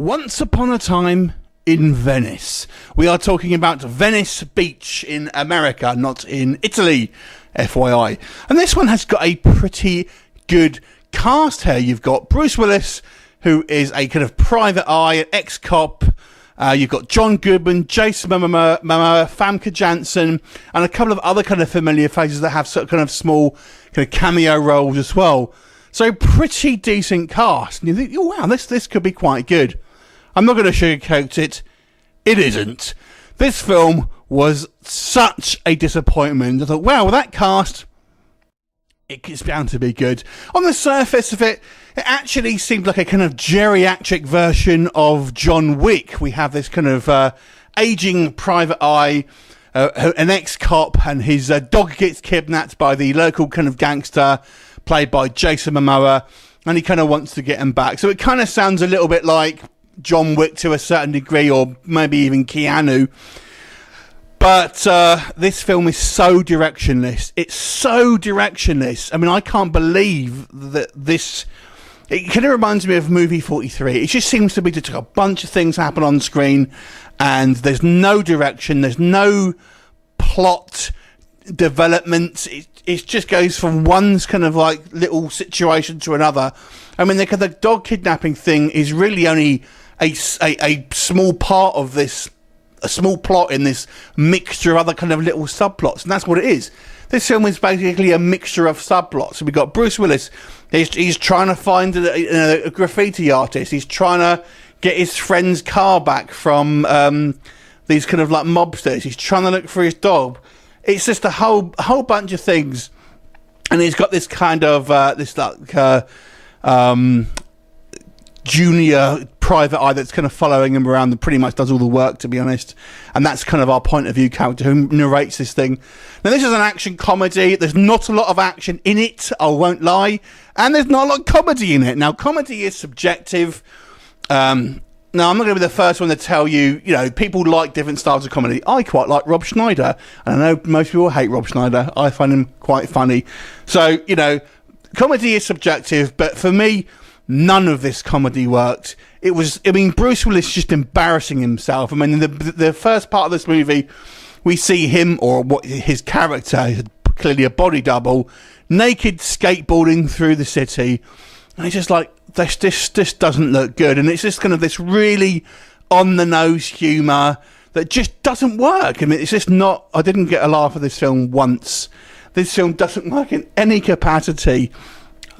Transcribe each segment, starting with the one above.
Once upon a time in Venice. We are talking about Venice Beach in America, not in Italy, FYI. And this one has got a pretty good cast here. You've got Bruce Willis, who is a kind of private eye, an ex-cop. You've got John Goodman, Jason Momoa, Famke Janssen, and a couple of other kind of familiar faces that have sort of kind of small kind of cameo roles as well. So pretty decent cast. And you think, oh wow, this could be quite good. I'm not going to sugarcoat it. It isn't. This film was such a disappointment. I thought, wow, with that cast, it's bound to be good. On the surface of it, it actually seemed like a kind of geriatric version of John Wick. We have this kind of aging private eye, an ex-cop, and his dog gets kidnapped by the local kind of gangster, played by Jason Momoa, and he kind of wants to get him back. So it kind of sounds a little bit like John Wick to a certain degree, or maybe even Keanu. But this film is so directionless. It's so directionless. I mean, I can't believe that this... It kind of reminds me of movie 43. It just seems to be just a bunch of things happen on screen, and there's no direction, there's no plot development. It just goes from one kind of like little situation to another. I mean, the dog kidnapping thing is really only a small part of this, a small plot in this mixture of other kind of little subplots, and that's what it is. This film is basically a mixture of subplots. So we've got Bruce Willis. He's trying to find a graffiti artist. He's trying to get his friend's car back from these kind of like mobsters. He's trying to look for his dog. It's just a whole bunch of things. And he's got this kind of junior private eye that's kind of following him around and pretty much does all the work, to be honest. And that's kind of our point of view character who narrates this thing. Now, this is an action comedy. There's not a lot of action in it, I won't lie. And there's not a lot of comedy in it. Now, comedy is subjective. Now, I'm not going to be the first one to tell you, people like different styles of comedy. I quite like Rob Schneider. And I know most people hate Rob Schneider. I find him quite funny. So, comedy is subjective. But for me, none of this comedy worked. Bruce Willis just embarrassing himself. I mean, the first part of this movie, we see him, or what his character is clearly a body double, naked skateboarding through the city. And it's just like, this doesn't look good. And it's just kind of this really on-the-nose humour that just doesn't work. I mean, it's just not... I didn't get a laugh at this film once. This film doesn't work in any capacity.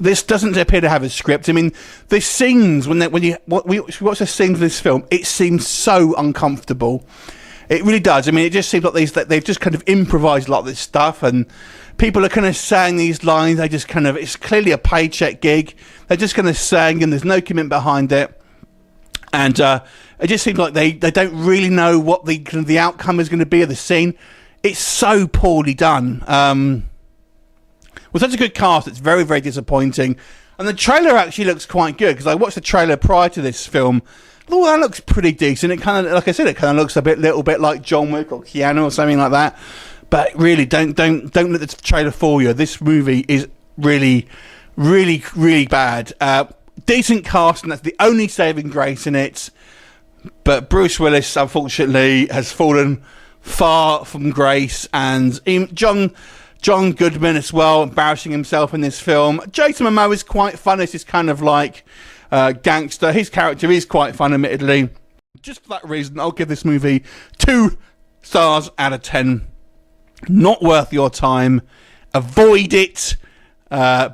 This doesn't appear to have a script. I mean, the scenes, when you watch the scenes of this film, it seems so uncomfortable. It really does. I mean, it just seems like they've just kind of improvised a lot of this stuff, and people are kind of saying these lines. They just kind of... It's clearly a paycheck gig. They're just kind of saying, and there's no commitment behind it. And it just seems like they don't really know what the outcome is going to be of the scene. It's so poorly done. With such a good cast, it's very, very disappointing. And the trailer actually looks quite good, because I watched the trailer prior to this film. Oh, that looks pretty decent. It kind of, like I said, it kind of looks little bit like John Wick or Keanu or something like that. But really, don't let the trailer fool you. This movie is really, really, really bad. Decent cast, and that's the only saving grace in it. But Bruce Willis, unfortunately, has fallen far from grace, and John Goodman as well, embarrassing himself in this film. Jason Momoa is quite fun. It's this kind of like gangster. His character is quite fun, admittedly. Just for that reason, I'll give this movie 2 stars out of 10. Not worth your time. Avoid it.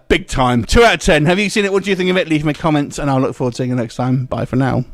Big time. 2 out of 10. Have you seen it? What do you think of it? Leave me comments, and I'll look forward to seeing you next time. Bye for now.